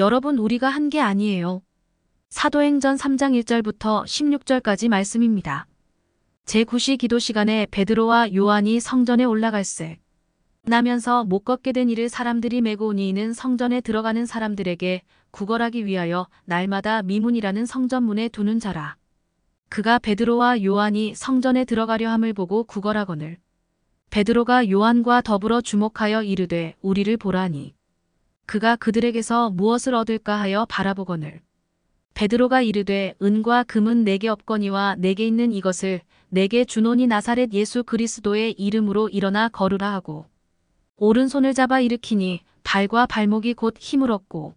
여러분, 우리가 한 게 아니에요. 사도행전 3장 1절부터 16절까지 말씀입니다. 제9시 기도 시간에 베드로와 요한이 성전에 올라갈새 나면서 못 걷게 된 이를 사람들이 메고 오니 이는 성전에 들어가는 사람들에게 구걸하기 위하여 날마다 미문이라는 성전문에 두는 자라. 그가 베드로와 요한이 성전에 들어가려 함을 보고 구걸하거늘 베드로가 요한과 더불어 주목하여 이르되 우리를 보라니 그가 그들에게서 무엇을 얻을까 하여 바라보거늘 베드로가 이르되 은과 금은 내게 없거니와 내게 있는 이것을 내게 주노니 나사렛 예수 그리스도의 이름으로 일어나 걸으라 하고 오른손을 잡아 일으키니 발과 발목이 곧 힘을 얻고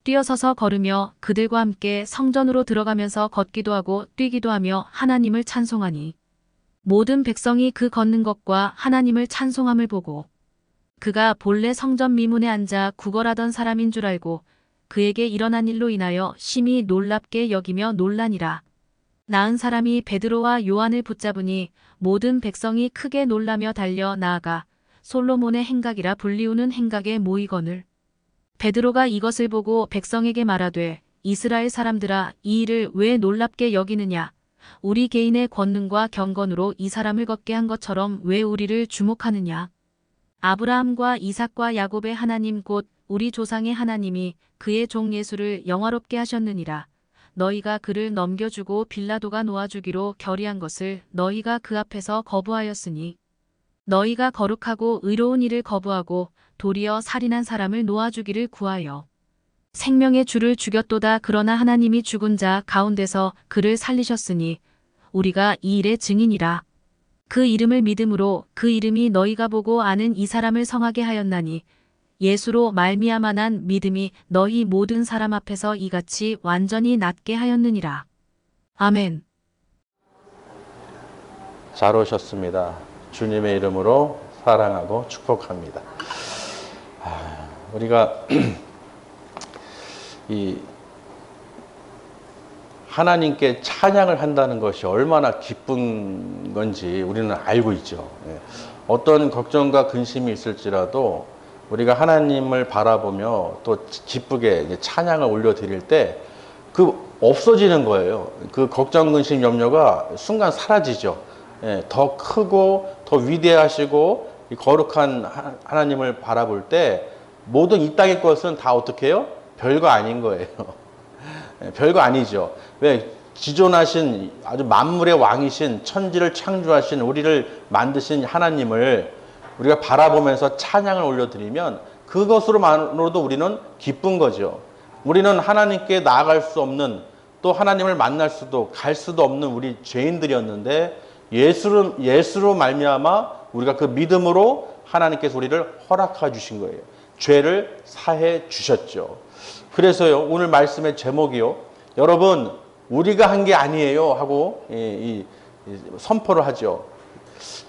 뛰어서서 걸으며 그들과 함께 성전으로 들어가면서 걷기도 하고 뛰기도 하며 하나님을 찬송하니 모든 백성이 그 걷는 것과 하나님을 찬송함을 보고 그가 본래 성전 미문에 앉아 구걸하던 사람인 줄 알고 그에게 일어난 일로 인하여 심히 놀랍게 여기며 놀라니라. 나은 사람이 베드로와 요한을 붙잡으니 모든 백성이 크게 놀라며 달려 나아가 솔로몬의 행각이라 불리우는 행각에 모이거늘 베드로가 이것을 보고 백성에게 말하되 이스라엘 사람들아 이 일을 왜 놀랍게 여기느냐 우리 개인의 권능과 경건으로 이 사람을 걷게 한 것처럼 왜 우리를 주목하느냐 아브라함과 이삭과 야곱의 하나님 곧 우리 조상의 하나님이 그의 종 예수를 영화롭게 하셨느니라. 너희가 그를 넘겨주고 빌라도가 놓아주기로 결의한 것을 너희가 그 앞에서 거부하였으니 너희가 거룩하고 의로운 일을 거부하고 도리어 살인한 사람을 놓아주기를 구하여 생명의 주를 죽였도다. 그러나 하나님이 죽은 자 가운데서 그를 살리셨으니 우리가 이 일의 증인이라. 그 이름을 믿음으로 그 이름이 너희가 보고 아는 이 사람을 성하게 하였나니 예수로 말미암아 난 믿음이 너희 모든 사람 앞에서 이같이 완전히 낫게 하였느니라. 아멘. 잘 오셨습니다. 주님의 이름으로 사랑하고 축복합니다. 우리가 이 하나님께 찬양을 한다는 것이 얼마나 기쁜 건지 우리는 알고 있죠. 어떤 걱정과 근심이 있을지라도 우리가 하나님을 바라보며 또 기쁘게 찬양을 올려드릴 때 그 없어지는 거예요. 그 걱정, 근심, 염려가 순간 사라지죠. 더 크고 더 위대하시고 거룩한 하나님을 바라볼 때 모든 이 땅의 것은 다 어떻게 해요? 별거 아닌 거예요. 별거 아니죠. 왜? 지존하신 아주 만물의 왕이신 천지를 창조하신 우리를 만드신 하나님을 우리가 바라보면서 찬양을 올려드리면 그것으로만으로도 우리는 기쁜 거죠. 우리는 하나님께 나아갈 수 없는 또 하나님을 만날 수도 갈 수도 없는 우리 죄인들이었는데 예수로 말미암아 우리가 그 믿음으로 하나님께서 우리를 허락해 주신 거예요. 죄를 사해 주셨죠. 그래서요 오늘 말씀의 제목이요 여러분 우리가 한 게 아니에요 하고 선포를 하죠.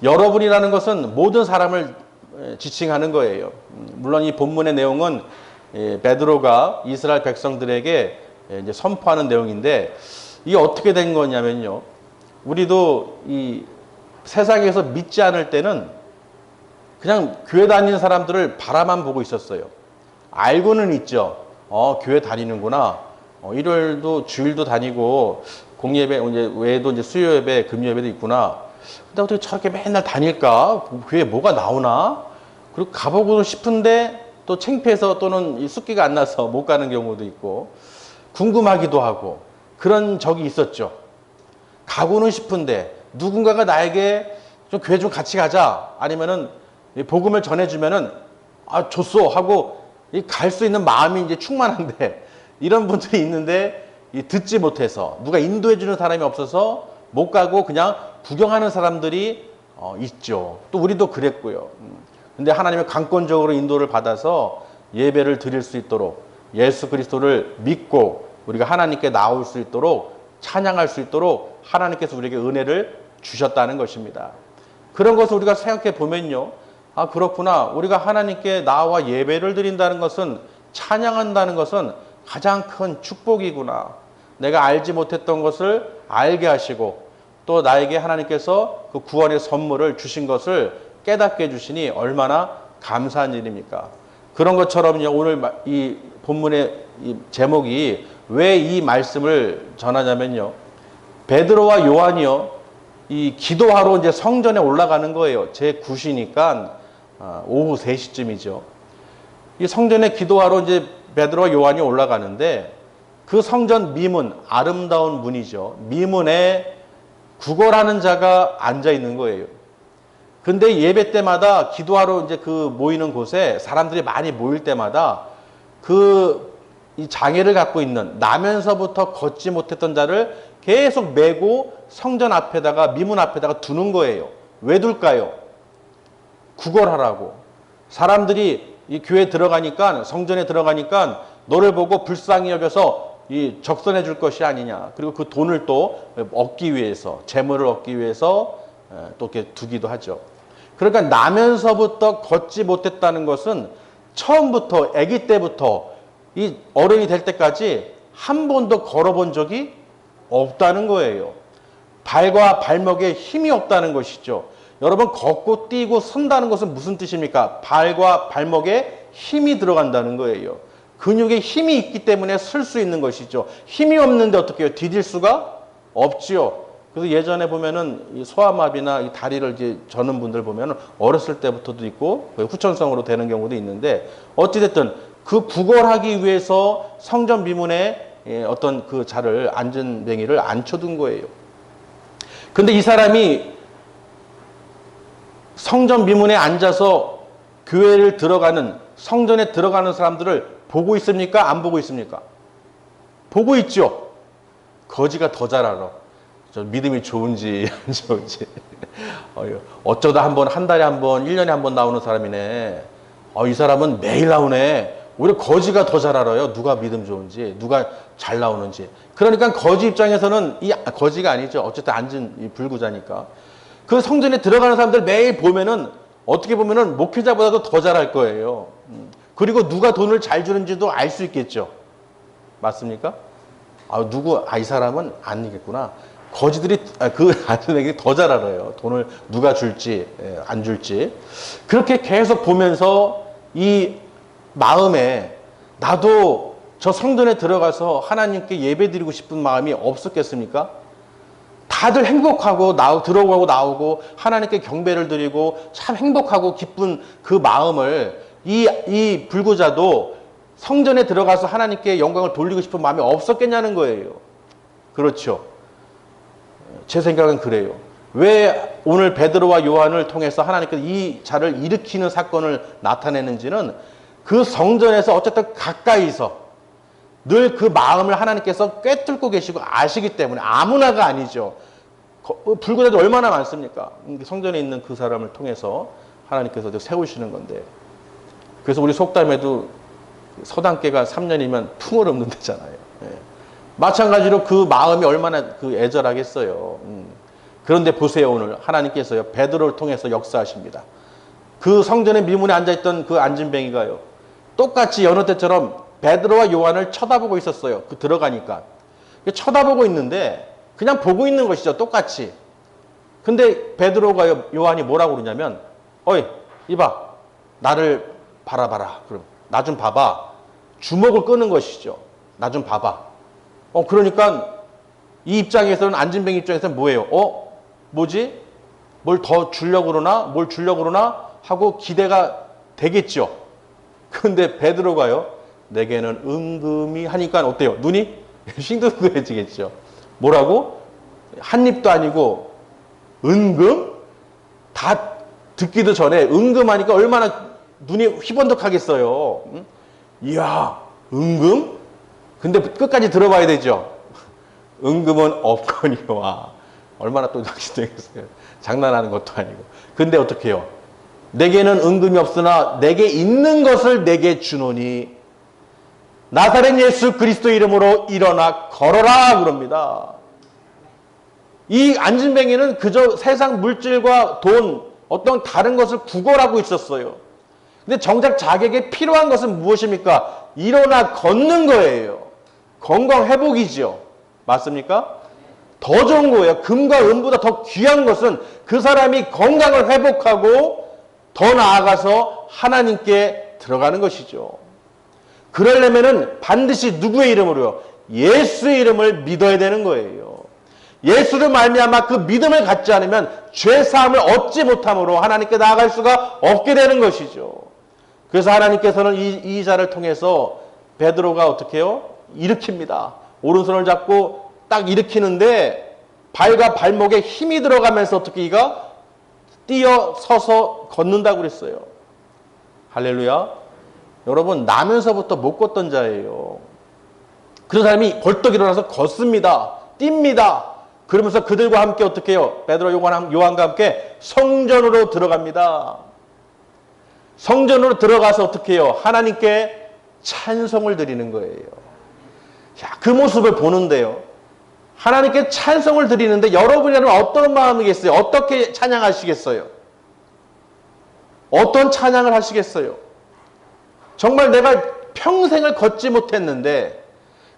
여러분이라는 것은 모든 사람을 지칭하는 거예요. 물론 이 본문의 내용은 베드로가 이스라엘 백성들에게 이제 선포하는 내용인데 이게 어떻게 된 거냐면요. 우리도 이 세상에서 믿지 않을 때는 그냥 교회 다니는 사람들을 바라만 보고 있었어요. 알고는 있죠. 교회 다니는구나. 일요일도 주일도 다니고 공예배 외에도 이제 수요 예배, 금요 예배도 있구나. 근데 어떻게 저렇게 맨날 다닐까? 교회에 뭐가 나오나? 그리고 가보고 싶은데 또 창피해서 또는 숫기가 안 나서 못 가는 경우도 있고 궁금하기도 하고 그런 적이 있었죠. 가고는 싶은데 누군가가 나에게 좀 교회 좀 같이 가자 아니면은 복음을 전해주면은 좋소 하고 갈 수 있는 마음이 이제 충만한데 이런 분들이 있는데 듣지 못해서 누가 인도해주는 사람이 없어서 못 가고 그냥 구경하는 사람들이 있죠. 또 우리도 그랬고요. 근데 하나님의 강권적으로 인도를 받아서 예배를 드릴 수 있도록 예수 그리스도를 믿고 우리가 하나님께 나올 수 있도록 찬양할 수 있도록 하나님께서 우리에게 은혜를 주셨다는 것입니다. 그런 것을 우리가 생각해 보면요. 그렇구나. 우리가 하나님께 나와 예배를 드린다는 것은 찬양한다는 것은 가장 큰 축복이구나. 내가 알지 못했던 것을 알게 하시고 또 나에게 하나님께서 그 구원의 선물을 주신 것을 깨닫게 해주시니 얼마나 감사한 일입니까? 그런 것처럼요. 오늘 이 본문의 이 제목이 왜 이 말씀을 전하냐면요. 베드로와 요한이요. 이 기도하러 이제 성전에 올라가는 거예요. 제 9시니까 오후 3시쯤이죠. 이 성전에 기도하러 이제 베드로와 요한이 올라가는데 그 성전 미문, 아름다운 문이죠. 미문에 구걸하는 자가 앉아 있는 거예요. 근데 예배 때마다 기도하러 이제 그 모이는 곳에 사람들이 많이 모일 때마다 이 장애를 갖고 있는 나면서부터 걷지 못했던 자를 계속 메고 성전 앞에다가 미문 앞에다가 두는 거예요. 왜 둘까요? 구걸하라고. 사람들이 이 교회 들어가니까 성전에 들어가니까 너를 보고 불쌍히 여겨서 이 적선해 줄 것이 아니냐. 그리고 그 돈을 또 얻기 위해서 재물을 얻기 위해서 또 이렇게 두기도 하죠. 그러니까 나면서부터 걷지 못했다는 것은 처음부터 아기 때부터 이 어른이 될 때까지 한 번도 걸어본 적이 없다는 거예요. 발과 발목에 힘이 없다는 것이죠. 여러분 걷고 뛰고 선다는 것은 무슨 뜻입니까? 발과 발목에 힘이 들어간다는 거예요. 근육에 힘이 있기 때문에 설 수 있는 것이죠. 힘이 없는데 어떻게 해요? 디딜 수가 없지요. 그래서 예전에 보면은 이 소아마비나 이 다리를 이제 저는 분들 보면은 어렸을 때부터도 있고 후천성으로 되는 경우도 있는데 어찌됐든 그 구걸하기 위해서 성전 미문에 어떤 그 자를 안전뱅이를 앉혀둔 거예요. 근데 이 사람이 성전 미문에 앉아서 교회를 들어가는 성전에 들어가는 사람들을 보고 있습니까? 안 보고 있습니까? 보고 있죠. 거지가 더 잘 알아. 저 믿음이 좋은지 안 좋은지. 어쩌다 한 달에 한 번, 1년에 한 번 나오는 사람이네. 이 사람은 매일 나오네. 오히려 거지가 더 잘 알아요. 누가 믿음 좋은지, 누가 잘 나오는지. 그러니까 거지 입장에서는 거지가 아니죠. 어쨌든 앉은 이 불구자니까. 그 성전에 들어가는 사람들 매일 보면은 어떻게 보면은 목회자보다도 더 잘할 거예요. 그리고 누가 돈을 잘 주는지도 알 수 있겠죠. 맞습니까? 이 사람은 아니겠구나. 거지들이, 그 아저씨들이 더 잘 알아요. 돈을 누가 줄지, 안 줄지. 그렇게 계속 보면서 이 마음에 나도 저 성전에 들어가서 하나님께 예배 드리고 싶은 마음이 없었겠습니까? 다들 행복하고 들어가고 나오고 하나님께 경배를 드리고 참 행복하고 기쁜 그 마음을 이 불구자도 성전에 들어가서 하나님께 영광을 돌리고 싶은 마음이 없었겠냐는 거예요. 그렇죠. 제 생각은 그래요. 왜 오늘 베드로와 요한을 통해서 하나님께서 이 자를 일으키는 사건을 나타내는지는 그 성전에서 어쨌든 가까이서 늘 그 마음을 하나님께서 꿰뚫고 계시고 아시기 때문에 아무나가 아니죠. 불구자도 얼마나 많습니까? 성전에 있는 그 사람을 통해서 하나님께서 세우시는 건데. 그래서 우리 속담에도 서당계가 3년이면 풍을 엎는 데잖아요. 마찬가지로 그 마음이 얼마나 애절하겠어요. 그런데 보세요. 오늘 하나님께서요 베드로를 통해서 역사하십니다. 그 성전의 미문에 앉아있던 그 안진뱅이가요 똑같이 여느 때처럼 베드로와 요한을 쳐다보고 있었어요. 들어가니까 쳐다보고 있는데 그냥 보고 있는 것이죠. 똑같이. 근데 베드로가 요한이 뭐라고 그러냐면 어이 이봐 나를 바라봐라. 그럼 나 좀 봐봐. 주먹을 끄는 것이죠. 나 좀 봐봐. 그러니까 이 입장에서는 안진뱅이 입장에서는 뭐예요? 뭐지? 뭘 더 주려고 그러나 하고 기대가 되겠죠. 그런데 베드로가요. 내게는 은금이 하니까 어때요? 눈이 싱둥그레지겠죠. 뭐라고? 한 입도 아니고 은금? 다 듣기도 전에 은금하니까 얼마나 눈이 휘번덕하겠어요. 이야, 은금? 근데 끝까지 들어봐야 되죠. 은금은 없거니와. 얼마나 또 낚시되겠어요. 장난하는 것도 아니고. 근데 어떻게 해요? 내게는 은금이 없으나 내게 있는 것을 내게 주노니 나사렛 예수 그리스도 이름으로 일어나 걸어라 그럽니다. 이 안진뱅이는 그저 세상 물질과 돈, 어떤 다른 것을 구걸하고 있었어요. 근데 정작 자기에게 필요한 것은 무엇입니까? 일어나 걷는 거예요. 건강 회복이죠. 맞습니까? 더 좋은 거예요. 금과 은보다 더 귀한 것은 그 사람이 건강을 회복하고 더 나아가서 하나님께 들어가는 것이죠. 그러려면은 반드시 누구의 이름으로요? 예수의 이름을 믿어야 되는 거예요. 예수를 말미암아 그 믿음을 갖지 않으면 죄 사함을 얻지 못함으로 하나님께 나아갈 수가 없게 되는 것이죠. 그래서 하나님께서는 이 자를 통해서 베드로가 어떻게 해요? 일으킵니다. 오른손을 잡고 딱 일으키는데 발과 발목에 힘이 들어가면서 어떻게 이가 뛰어 서서 걷는다고 그랬어요. 할렐루야. 여러분, 나면서부터 못 걷던 자예요. 그런 사람이 벌떡 일어나서 걷습니다. 뜁니다. 그러면서 그들과 함께 어떻게 해요? 베드로, 요한과 함께 성전으로 들어갑니다. 성전으로 들어가서 어떻게 해요? 하나님께 찬송을 드리는 거예요. 자, 그 모습을 보는데요. 하나님께 찬송을 드리는데 여러분이라면 어떤 마음이겠어요? 어떻게 찬양하시겠어요? 어떤 찬양을 하시겠어요? 정말 내가 평생을 걷지 못했는데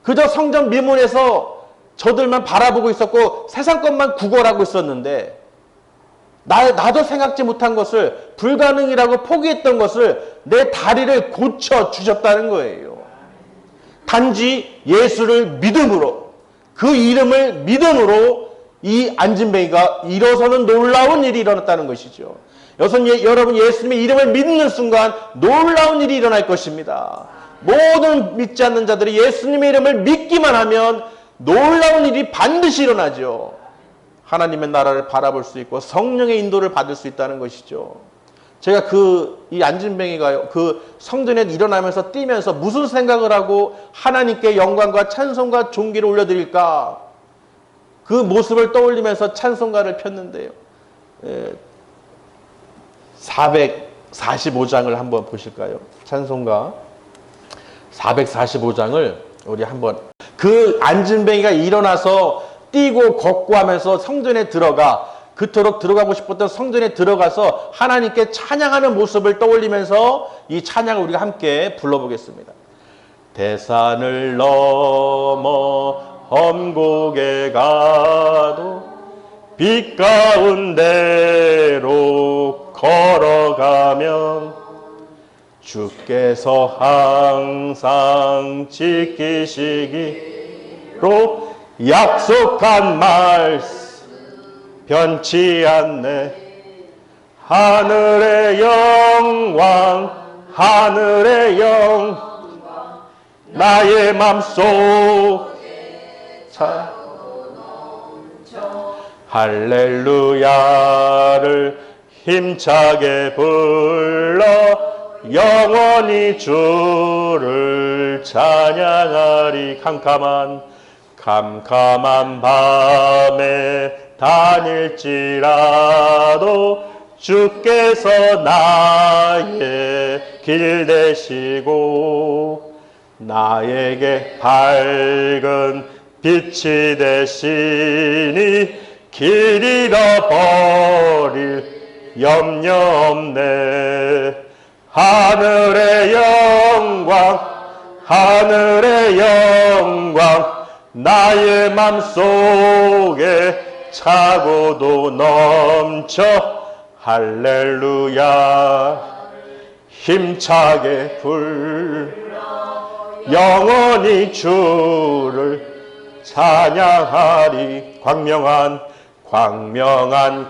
그저 성전 미문에서 저들만 바라보고 있었고 세상 것만 구걸하고 있었는데 나도 생각지 못한 것을, 불가능이라고 포기했던 것을 내 다리를 고쳐 주셨다는 거예요. 단지 예수를 믿음으로, 그 이름을 믿음으로 이 안진뱅이가 일어서는 놀라운 일이 일어났다는 것이죠. 여러분, 예수님의 이름을 믿는 순간 놀라운 일이 일어날 것입니다. 모든 믿지 않는 자들이 예수님의 이름을 믿기만 하면 놀라운 일이 반드시 일어나죠. 하나님의 나라를 바라볼 수 있고 성령의 인도를 받을 수 있다는 것이죠. 제가 이 안진뱅이가요, 그 성전에 일어나면서 뛰면서 무슨 생각을 하고 하나님께 영광과 찬송과 존귀를 올려드릴까? 그 모습을 떠올리면서 찬송가를 폈는데요. 445장을 한번 보실까요? 찬송가 445장을 우리 한번, 그 안진뱅이가 일어나서 뛰고 걷고 하면서 성전에 그토록 들어가고 싶었던 성전에 들어가서 하나님께 찬양하는 모습을 떠올리면서 이 찬양을 우리가 함께 불러보겠습니다. 대산을 넘어 험곡에 가도 빛 가운데로 걸어가면 주께서 항상 지키시기로 약속한 말씀 변치 않네. 하늘의 영광, 하늘의 영광, 나의 맘속 할렐루야를 힘차게 불러 영원히 주를 찬양하리. 캄캄한 밤에 다닐지라도 주께서 나의 길 되시고 나에게 밝은 빛이 되시니 길 잃어버릴 염려 없네. 하늘의 영광, 하늘의 영광, 나의 맘속에 차고도 넘쳐 할렐루야 힘차게 불러 영원히 주를 찬양하리. 광명한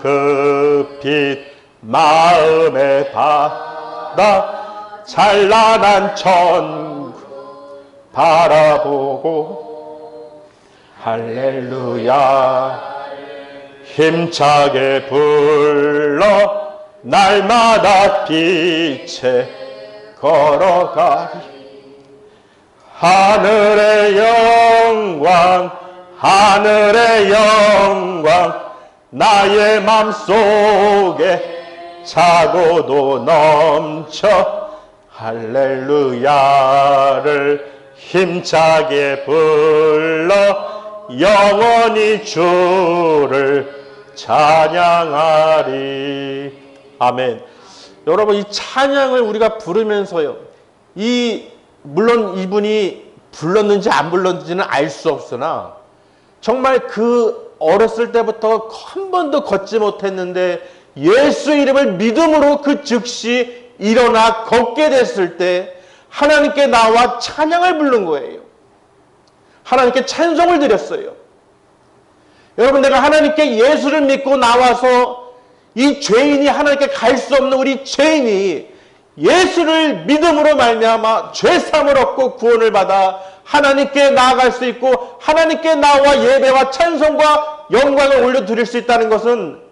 그 빛 마음에 받아 찬란한 천국 바라보고 할렐루야 힘차게 불러 날마다 빛에 걸어가리. 하늘의 영광, 하늘의 영광, 나의 맘속에 차고도 넘쳐 할렐루야를 힘차게 불러 영원히 주를 찬양하리. 아멘. 여러분, 이 찬양을 우리가 부르면서요, 물론 이분이 불렀는지 안 불렀는지는 알 수 없으나 정말 그 어렸을 때부터 한 번도 걷지 못했는데 예수 이름을 믿음으로 그 즉시 일어나 걷게 됐을 때 하나님께 나와 찬양을 부른 거예요. 하나님께 찬송을 드렸어요. 여러분, 내가 하나님께 예수를 믿고 나와서 이 죄인이 하나님께 갈 수 없는 우리 죄인이 예수를 믿음으로 말미암아 죄사함을 얻고 구원을 받아 하나님께 나아갈 수 있고 하나님께 나와 예배와 찬송과 영광을 올려드릴 수 있다는 것은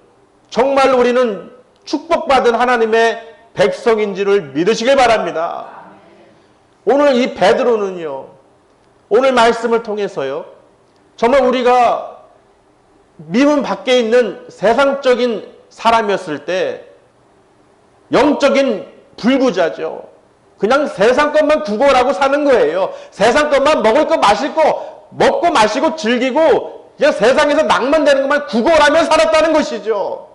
정말 우리는 축복받은 하나님의 백성인 줄을 믿으시길 바랍니다. 오늘 이 베드로는요, 오늘 말씀을 통해서요, 정말 우리가 미문 밖에 있는 세상적인 사람이었을 때 영적인 불구자죠. 그냥 세상 것만 구걸하고 사는 거예요. 세상 것만 먹을 거 마실 거 먹고 마시고 즐기고 그냥 세상에서 낭만되는 것만 구걸하며 살았다는 것이죠.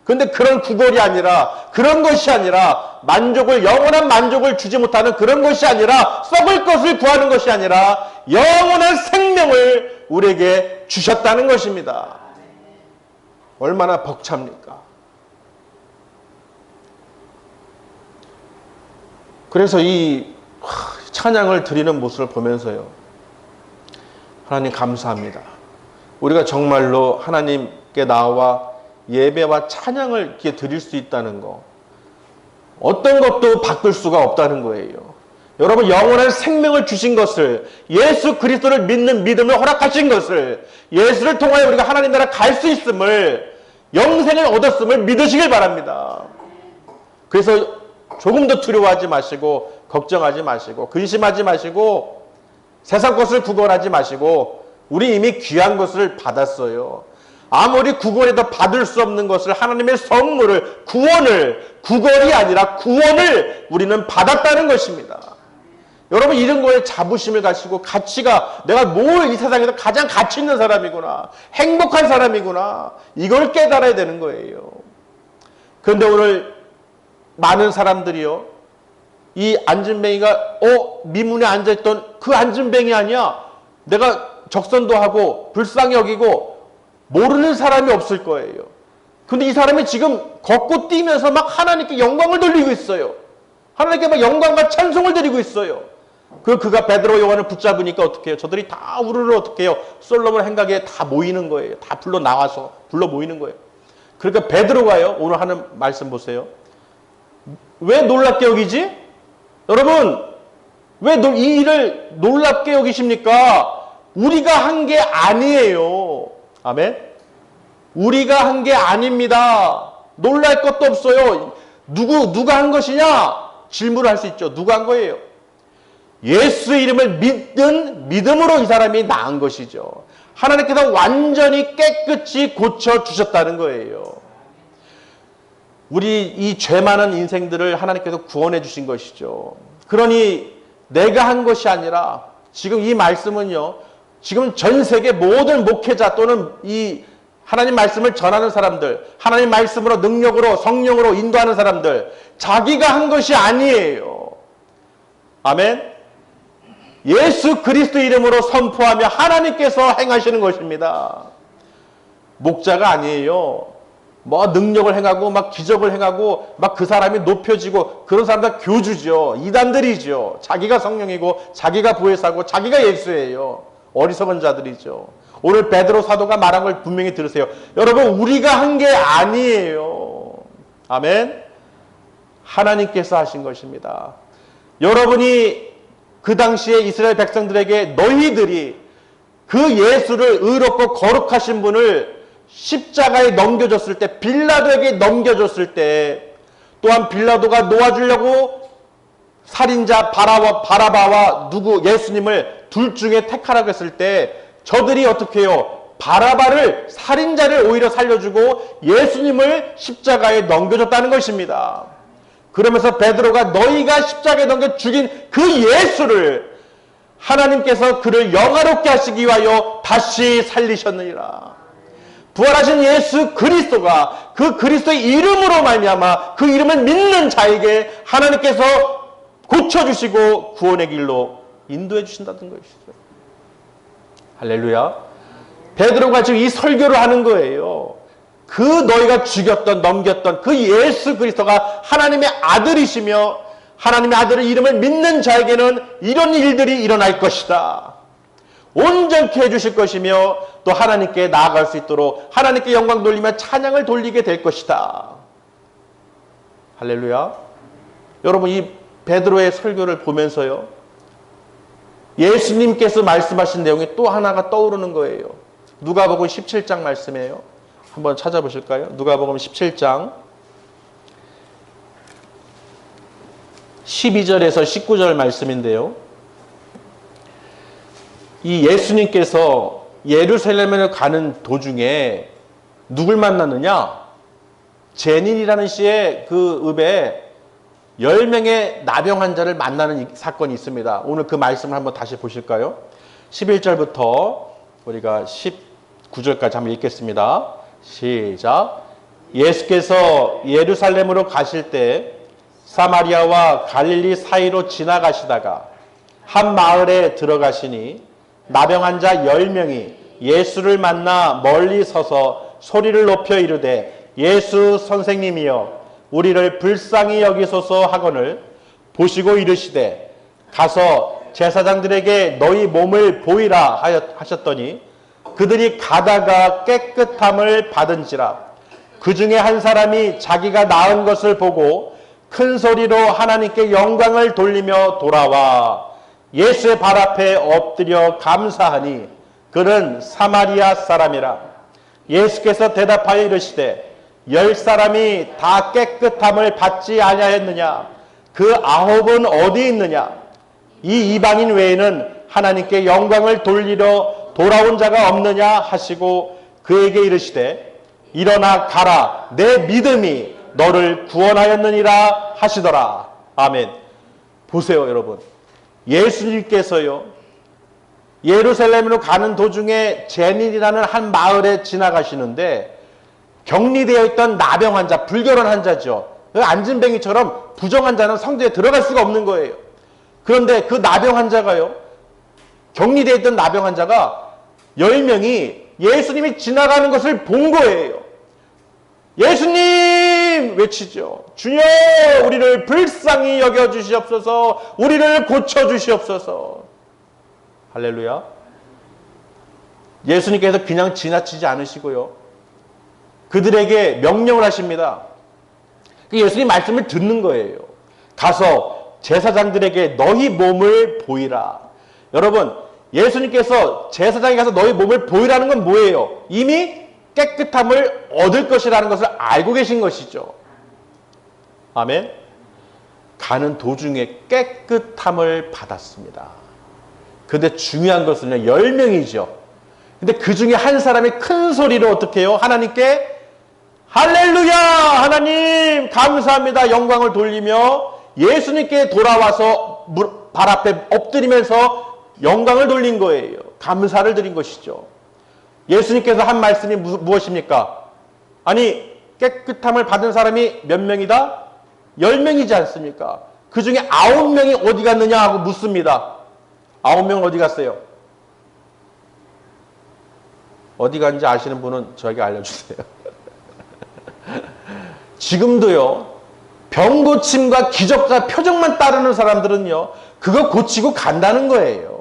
그런데 그런 구걸이 아니라, 그런 것이 아니라, 만족을, 영원한 만족을 주지 못하는 그런 것이 아니라, 썩을 것을 구하는 것이 아니라 영원한 생명을 우리에게 주셨다는 것입니다. 얼마나 벅찹니까? 그래서 이 찬양을 드리는 모습을 보면서요, 하나님 감사합니다. 우리가 정말로 하나님께 나와 예배와 찬양을 이렇게 드릴 수 있다는 거, 어떤 것도 바꿀 수가 없다는 거예요. 여러분, 영원한 생명을 주신 것을, 예수 그리스도를 믿는 믿음을 허락하신 것을, 예수를 통하여 우리가 하나님 나라 갈 수 있음을, 영생을 얻었음을 믿으시길 바랍니다. 그래서 조금 더 두려워하지 마시고, 걱정하지 마시고, 근심하지 마시고, 세상 것을 구걸하지 마시고, 우리 이미 귀한 것을 받았어요. 아무리 구걸해도 받을 수 없는 것을, 하나님의 선물을, 구원을, 구걸이 아니라 구원을 우리는 받았다는 것입니다. 여러분, 이런 거에 자부심을 가지고 가치가, 내가 뭘 이 세상에서 가장 가치 있는 사람이구나, 행복한 사람이구나, 이걸 깨달아야 되는 거예요. 그런데 오늘 많은 사람들이요, 이 안진뱅이가 미문에 앉아있던 그 안진뱅이 아니야, 내가 적선도 하고 불쌍히 여기고 모르는 사람이 없을 거예요. 근데 이 사람이 지금 걷고 뛰면서 막 하나님께 영광을 돌리고 있어요. 하나님께 막 영광과 찬송을 드리고 있어요. 그가 베드로 요한을 붙잡으니까 어떻게 해요? 저들이 다 우르르 어떻게 해요? 솔로몬 행각에 다 모이는 거예요. 다 불러 나와서 불러 모이는 거예요. 그러니까 베드로가요, 오늘 하는 말씀 보세요. 왜 놀랍게 여기지? 여러분, 왜 이 일을 놀랍게 여기십니까? 우리가 한 게 아니에요. 아멘? 우리가 한 게 아닙니다. 놀랄 것도 없어요. 누가 한 것이냐? 질문을 할 수 있죠. 누가 한 거예요? 예수의 이름을 믿는 믿음으로 이 사람이 나은 것이죠. 하나님께서 완전히 깨끗이 고쳐주셨다는 거예요. 우리 이 죄 많은 인생들을 하나님께서 구원해 주신 것이죠. 그러니 내가 한 것이 아니라, 지금 이 말씀은요, 지금 전 세계 모든 목회자 또는 이 하나님 말씀을 전하는 사람들, 하나님 말씀으로 능력으로 성령으로 인도하는 사람들, 자기가 한 것이 아니에요. 아멘. 예수 그리스도 이름으로 선포하며 하나님께서 행하시는 것입니다. 목자가 아니에요. 뭐 능력을 행하고 막 기적을 행하고 막 그 사람이 높여지고, 그런 사람들 교주죠. 이단들이죠. 자기가 성령이고 자기가 보혜사고 자기가 예수예요. 어리석은 자들이죠. 오늘 베드로 사도가 말한 걸 분명히 들으세요. 여러분, 우리가 한 게 아니에요. 아멘. 하나님께서 하신 것입니다. 여러분이 그 당시에 이스라엘 백성들에게 너희들이 그 예수를 의롭고 거룩하신 분을 십자가에 넘겨줬을 때, 빌라도에게 넘겨줬을 때, 또한 빌라도가 놓아주려고 살인자 바라바와 예수님을 둘 중에 택하라고 했을 때, 저들이 어떻게 해요? 바라바를, 살인자를 오히려 살려주고 예수님을 십자가에 넘겨줬다는 것입니다. 그러면서 베드로가 너희가 십자가에 넘겨 죽인 그 예수를 하나님께서 그를 영화롭게 하시기 위하여 다시 살리셨느니라. 부활하신 예수 그리스도가 그 그리스도의 이름으로 말미암아 그 이름을 믿는 자에게 하나님께서 고쳐주시고 구원의 길로 인도해 주신다는 것이죠. 할렐루야. 베드로가 지금 이 설교를 하는 거예요. 그 너희가 죽였던, 넘겼던 그 예수 그리스도가 하나님의 아들이시며 하나님의 아들의 이름을 믿는 자에게는 이런 일들이 일어날 것이다. 온전케 해주실 것이며 또 하나님께 나아갈 수 있도록 하나님께 영광 돌리며 찬양을 돌리게 될 것이다. 할렐루야. 여러분, 이 베드로의 설교를 보면서요, 예수님께서 말씀하신 내용이 또 하나가 떠오르는 거예요. 누가복음 17장 말씀이에요. 한번 찾아보실까요? 누가복음 17장 12절에서 19절 말씀인데요. 이 예수님께서 예루살렘을 가는 도중에 누굴 만났느냐? 제닌이라는 시의 그 읍에 10명의 나병 환자를 만나는 사건이 있습니다. 오늘 그 말씀을 한번 다시 보실까요? 11절부터 우리가 19절까지 한번 읽겠습니다. 시작. 예수께서 예루살렘으로 가실 때 사마리아와 갈릴리 사이로 지나가시다가 한 마을에 들어가시니 나병 환자 10명이 예수를 만나 멀리 서서 소리를 높여 이르되 예수 선생님이여 우리를 불쌍히 여기소서 하거늘 보시고 이르시되 가서 제사장들에게 너희 몸을 보이라 하셨더니 그들이 가다가 깨끗함을 받은지라. 그 중에 한 사람이 자기가 나은 것을 보고 큰 소리로 하나님께 영광을 돌리며 돌아와 예수의 발 앞에 엎드려 감사하니 그는 사마리아 사람이라. 예수께서 대답하여 이르시되 10사람이 다 깨끗함을 받지 아니하였느냐? 그 9은 어디 있느냐? 이 이방인 외에는 하나님께 영광을 돌리러 돌아온 자가 없느냐 하시고 그에게 이르시되 일어나 가라 내 믿음이 너를 구원하였느니라 하시더라. 아멘. 보세요 여러분, 예수님께서요 예루살렘으로 가는 도중에 제닌이라는 한 마을에 지나가시는데 격리되어 있던 나병 환자, 불결한 환자죠. 안진뱅이처럼 부정한 자는 성전에 들어갈 수가 없는 거예요. 그런데 그 나병 환자가요, 격리되어 있던 나병 환자가 10명이 예수님이 지나가는 것을 본 거예요. 예수님! 외치죠. 주여! 우리를 불쌍히 여겨주시옵소서. 우리를 고쳐주시옵소서. 할렐루야. 예수님께서 그냥 지나치지 않으시고요, 그들에게 명령을 하십니다. 예수님 말씀을 듣는 거예요. 가서 제사장들에게 너희 몸을 보이라. 여러분, 예수님께서 제사장에 가서 너희 몸을 보이라는 건 뭐예요? 이미 깨끗함을 얻을 것이라는 것을 알고 계신 것이죠. 아멘. 가는 도중에 깨끗함을 받았습니다. 근데 중요한 것은 10명이죠. 근데 그 중에 한 사람이 큰 소리로 어떻게 해요? 하나님께 할렐루야! 하나님 감사합니다. 영광을 돌리며 예수님께 돌아와서 발 앞에 엎드리면서 영광을 돌린 거예요. 감사를 드린 것이죠. 예수님께서 한 말씀이 무엇입니까? 아니 깨끗함을 받은 사람이 몇 명이다? 10명이지 않습니까? 그 중에 9명이 어디 갔느냐 하고 묻습니다. 9명 어디 갔어요? 어디 갔는지 아시는 분은 저에게 알려주세요. 지금도요, 병 고침과 기적과 표적만 따르는 사람들은요, 그거 고치고 간다는 거예요.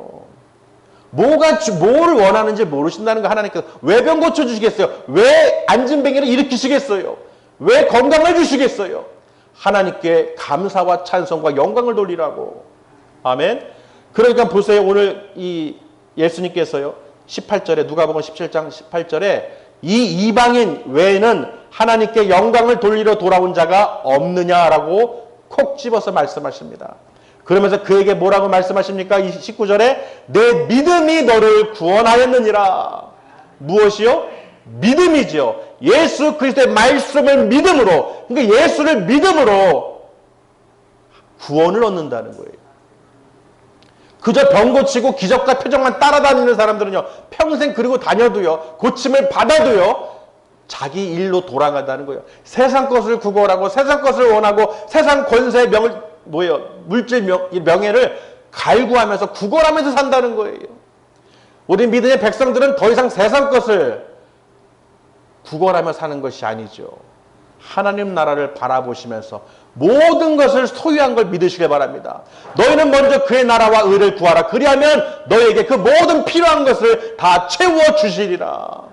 뭘 원하는지 모르신다는 거. 하나님께서 왜 병 고쳐주시겠어요? 왜 안진뱅이를 일으키시겠어요? 왜 건강을 주시겠어요? 하나님께 감사와 찬송과 영광을 돌리라고. 아멘. 그러니까 보세요. 오늘 이 예수님께서요 18절에 누가복음 17장 18절에 이 이방인 외에는 하나님께 영광을 돌리러 돌아온 자가 없느냐라고 콕 집어서 말씀하십니다. 그러면서 그에게 뭐라고 말씀하십니까? 이 19절에 내 믿음이 너를 구원하였느니라. 무엇이요? 믿음이죠. 예수 그리스도의 말씀을 믿음으로, 그러니까 예수를 믿음으로 구원을 얻는다는 거예요. 그저 병 고치고 기적과 표적만 따라다니는 사람들은요, 평생 그리고 다녀도요, 고침을 받아도요, 자기 일로 돌아간다는 거예요. 세상 것을 구걸하고 세상 것을 원하고 세상 권세의 물질 명예를 갈구하면서 구걸하면서 산다는 거예요. 우리 믿음의 백성들은 더 이상 세상 것을 구걸하며 사는 것이 아니죠. 하나님 나라를 바라보시면서 모든 것을 소유한 걸 믿으시길 바랍니다. 너희는 먼저 그의 나라와 의를 구하라. 그리하면 너희에게 그 모든 필요한 것을 다 채워주시리라.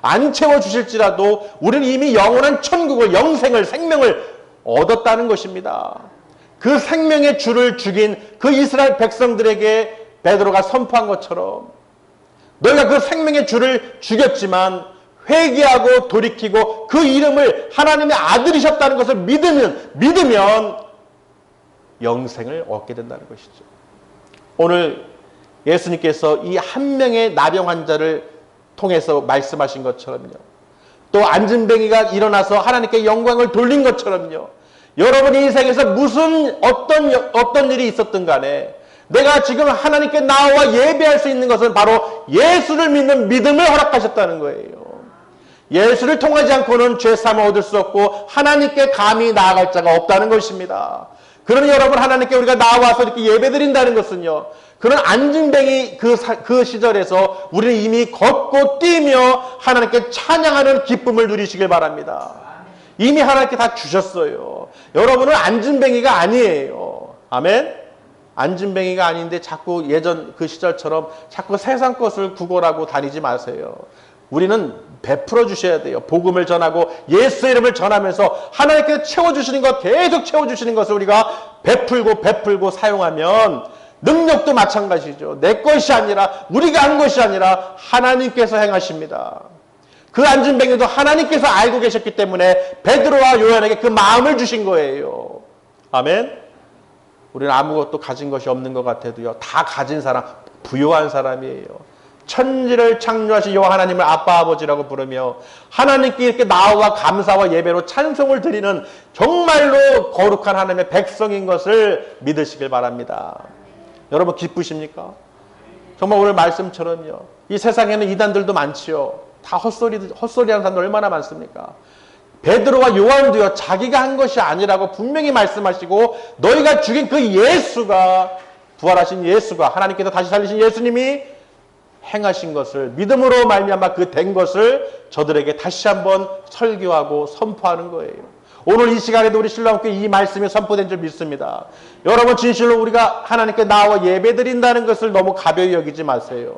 안 채워주실지라도 우리는 이미 영원한 천국을, 영생을, 생명을 얻었다는 것입니다. 그 생명의 주를 죽인 그 이스라엘 백성들에게 베드로가 선포한 것처럼 너희가 그 생명의 주를 죽였지만 회개하고 돌이키고 그 이름을 하나님의 아들이셨다는 것을 믿으면 영생을 얻게 된다는 것이죠. 오늘 예수님께서 이 한 명의 나병 환자를 통해서 말씀하신 것처럼요. 또 안진뱅이가 일어나서 하나님께 영광을 돌린 것처럼요. 여러분의 인생에서 무슨 어떤 일이 있었든 간에 내가 지금 하나님께 나와 예배할 수 있는 것은 바로 예수를 믿는 믿음을 허락하셨다는 거예요. 예수를 통하지 않고는 죄사함을 얻을 수 없고 하나님께 감히 나아갈 자가 없다는 것입니다. 그러니 여러분, 하나님께 우리가 나와서 이렇게 예배드린다는 것은요, 그런 안진뱅이 그 시절에서 우리는 이미 걷고 뛰며 하나님께 찬양하는 기쁨을 누리시길 바랍니다. 이미 하나님께 다 주셨어요. 여러분은 안진뱅이가 아니에요. 아멘? 안진뱅이가 아닌데 자꾸 예전 그 시절처럼 자꾸 세상 것을 구걸하고 다니지 마세요. 우리는 베풀어 주셔야 돼요. 복음을 전하고 예수의 이름을 전하면서 하나님께서 채워주시는 것, 계속 채워주시는 것을 우리가 베풀고 사용하면 능력도 마찬가지죠. 내 것이 아니라, 우리가 한 것이 아니라 하나님께서 행하십니다. 그 안진뱅이도 하나님께서 알고 계셨기 때문에 베드로와 요한에게 그 마음을 주신 거예요. 아멘. 우리는 아무것도 가진 것이 없는 것 같아도요, 다 가진 사람, 부유한 사람이에요. 천지를 창조하신 여호와 하나님을 아빠 아버지라고 부르며 하나님께 이렇게 나와 감사와 예배로 찬송을 드리는 정말로 거룩한 하나님의 백성인 것을 믿으시길 바랍니다. 여러분, 기쁘십니까? 정말 오늘 말씀처럼요, 이 세상에는 이단들도 많지요. 다 헛소리하는 사람들 얼마나 많습니까? 베드로와 요한도요, 자기가 한 것이 아니라고 분명히 말씀하시고, 너희가 죽인 그 예수가, 부활하신 예수가, 하나님께서 다시 살리신 예수님이 행하신 것을 믿음으로 말미암아 그 된 것을 저들에게 다시 한번 설교하고 선포하는 거예요. 오늘 이 시간에도 우리 신랑께 이 말씀이 선포된 줄 믿습니다. 여러분, 진실로 우리가 하나님께 나와 예배드린다는 것을 너무 가벼이 여기지 마세요.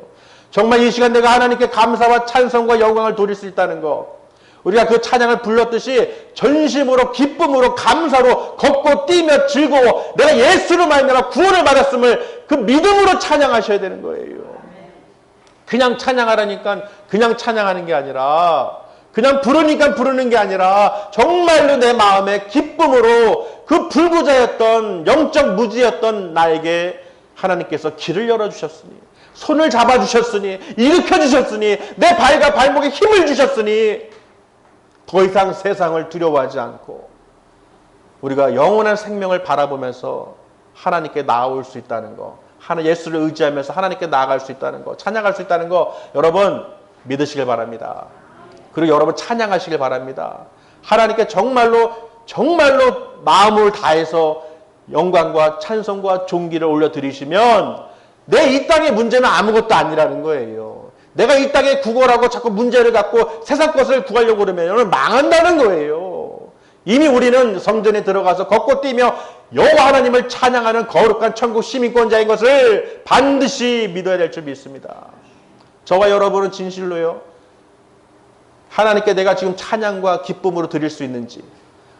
정말 이 시간 내가 하나님께 감사와 찬송과 영광을 돌릴 수 있다는 것, 우리가 그 찬양을 불렀듯이 전심으로 기쁨으로 감사로 걷고 뛰며 즐거워 내가 예수로 말미암아 구원을 받았음을 그 믿음으로 찬양하셔야 되는 거예요. 그냥 찬양하라니까 그냥 찬양하는 게 아니라, 그냥 부르니까 부르는 게 아니라 정말로 내 마음에 기쁨으로 그 불구자였던 영적 무지였던 나에게 하나님께서 길을 열어주셨으니, 손을 잡아주셨으니, 일으켜주셨으니, 내 발과 발목에 힘을 주셨으니 더 이상 세상을 두려워하지 않고 우리가 영원한 생명을 바라보면서 하나님께 나아올 수 있다는 거, 예수를 의지하면서 하나님께 나아갈 수 있다는 거, 찬양할 수 있다는 거, 여러분 믿으시길 바랍니다. 그리고 여러분 찬양하시길 바랍니다. 하나님께 정말로 마음을 다해서 영광과 찬송과 존귀를 올려드리시면 내 이 땅의 문제는 아무것도 아니라는 거예요. 내가 이 땅에 구걸하고 자꾸 문제를 갖고 세상 것을 구하려고 그러면 망한다는 거예요. 이미 우리는 성전에 들어가서 걷고 뛰며 여호와 하나님을 찬양하는 거룩한 천국 시민권자인 것을 반드시 믿어야 될 줄 믿습니다. 저와 여러분은 진실로요, 하나님께 내가 지금 찬양과 기쁨으로 드릴 수 있는지,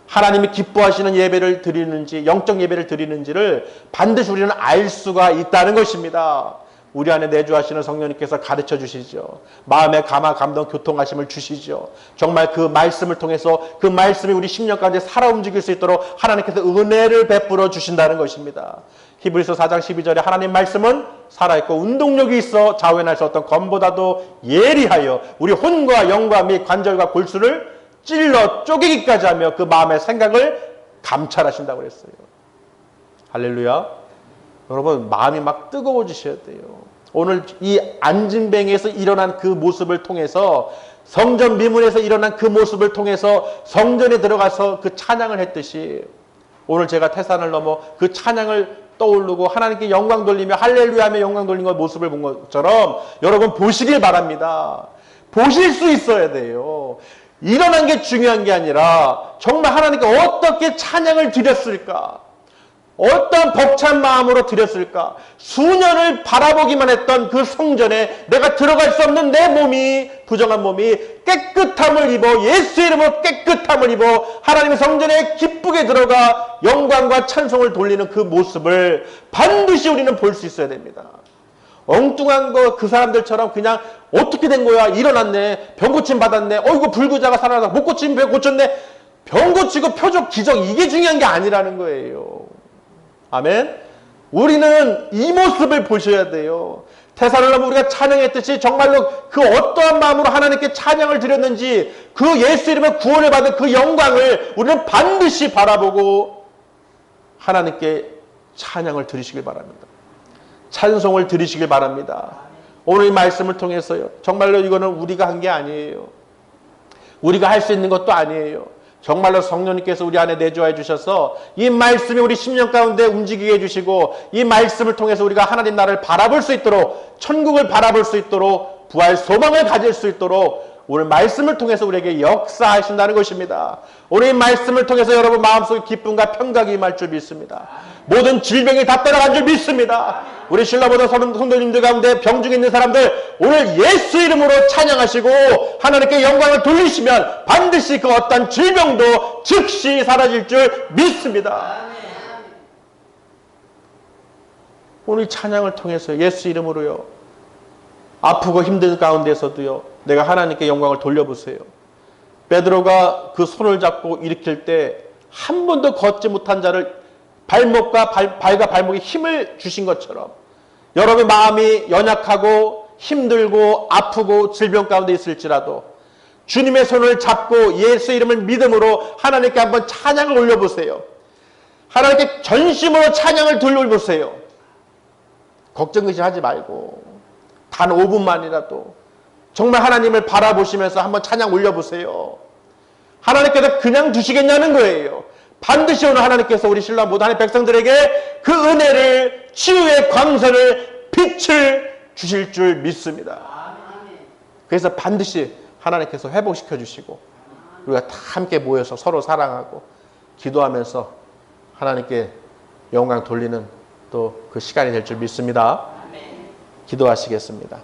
하나님이 기뻐하시는 예배를 드리는지, 영적 예배를 드리는지를 반드시 우리는 알 수가 있다는 것입니다. 우리 안에 내주하시는 성령님께서 가르쳐 주시죠. 마음의 감화, 감동, 교통하심을 주시죠. 정말 그 말씀을 통해서 그 말씀이 우리 심령 가운데 살아 움직일 수 있도록 하나님께서 은혜를 베풀어 주신다는 것입니다. 히브리서 4장 12절에 하나님 말씀은 살아있고 운동력이 있어 좌우에 날 수 없던 검보다도 예리하여 우리 혼과 영과 및 관절과 골수를 찔러 쪼개기까지 하며 그 마음의 생각을 감찰하신다고 그랬어요. 할렐루야. 여러분, 마음이 막 뜨거워지셔야 돼요. 오늘 이 안진뱅이에서 일어난 그 모습을 통해서, 성전 미문에서 일어난 그 모습을 통해서 성전에 들어가서 그 찬양을 했듯이, 오늘 제가 태산을 넘어 그 찬양을 떠오르고 하나님께 영광 돌리며 할렐루야 하며 영광 돌린 것 모습을 본 것처럼 여러분 보시길 바랍니다. 보실 수 있어야 돼요. 일어난 게 중요한 게 아니라 정말 하나님께 어떻게 찬양을 드렸을까? 어떤 벅찬 마음으로 드렸을까? 수년을 바라보기만 했던 그 성전에 내가 들어갈 수 없는 내 몸이, 부정한 몸이 깨끗함을 입어, 예수 이름으로 깨끗함을 입어 하나님의 성전에 기쁘게 들어가 영광과 찬송을 돌리는 그 모습을 반드시 우리는 볼 수 있어야 됩니다. 엉뚱한 거 그 사람들처럼 그냥 어떻게 된 거야? 일어났네. 병 고침 받았네. 어이구 불구자가 살아나서 못 고치면 병 고쳤네. 병 고치고 표적 기적 이게 중요한 게 아니라는 거예요. 아멘. 우리는 이 모습을 보셔야 돼요. 테살로니가 우리가 찬양했듯이 정말로 그 어떠한 마음으로 하나님께 찬양을 드렸는지 그 예수 이름의 구원을 받은 그 영광을 우리는 반드시 바라보고 하나님께 찬양을 드리시길 바랍니다. 찬송을 드리시길 바랍니다. 오늘 이 말씀을 통해서요. 정말로 이거는 우리가 한 게 아니에요. 우리가 할 수 있는 것도 아니에요. 정말로 성령님께서 우리 안에 내주하여 주셔서 이 말씀이 우리 심령 가운데 움직이게 해주시고 이 말씀을 통해서 우리가 하나님 나라를 바라볼 수 있도록 천국을 바라볼 수 있도록 부활 소망을 가질 수 있도록 오늘 말씀을 통해서 우리에게 역사하신다는 것입니다. 오늘 이 말씀을 통해서 여러분 마음속에 기쁨과 평강이 임할 줄 믿습니다. 모든 질병이 다 떠나간 줄 믿습니다. 우리 신라보다 성도님들 가운데 병중에 있는 사람들 오늘 예수 이름으로 찬양하시고 하나님께 영광을 돌리시면 반드시 그 어떤 질병도 즉시 사라질 줄 믿습니다. 오늘 찬양을 통해서 예수 이름으로요. 아프고 힘든 가운데서도요. 내가 하나님께 영광을 돌려보세요. 베드로가 그 손을 잡고 일으킬 때 한 번도 걷지 못한 자를 발과 발목에 힘을 주신 것처럼 여러분의 마음이 연약하고 힘들고 아프고 질병 가운데 있을지라도 주님의 손을 잡고 예수 이름을 믿음으로 하나님께 한번 찬양을 올려보세요. 하나님께 전심으로 찬양을 돌려보세요. 걱정 의심하지 말고 단 5분만이라도 정말 하나님을 바라보시면서 한번 찬양 올려보세요. 하나님께서 그냥 두시겠냐는 거예요. 반드시 오늘 하나님께서 우리 신랑 모든 하나님의 백성들에게 그 은혜를, 치유의 광선을, 빛을 주실 줄 믿습니다. 그래서 반드시 하나님께서 회복시켜 주시고 우리가 다 함께 모여서 서로 사랑하고 기도하면서 하나님께 영광 돌리는 또 그 시간이 될 줄 믿습니다. 기도하시겠습니다.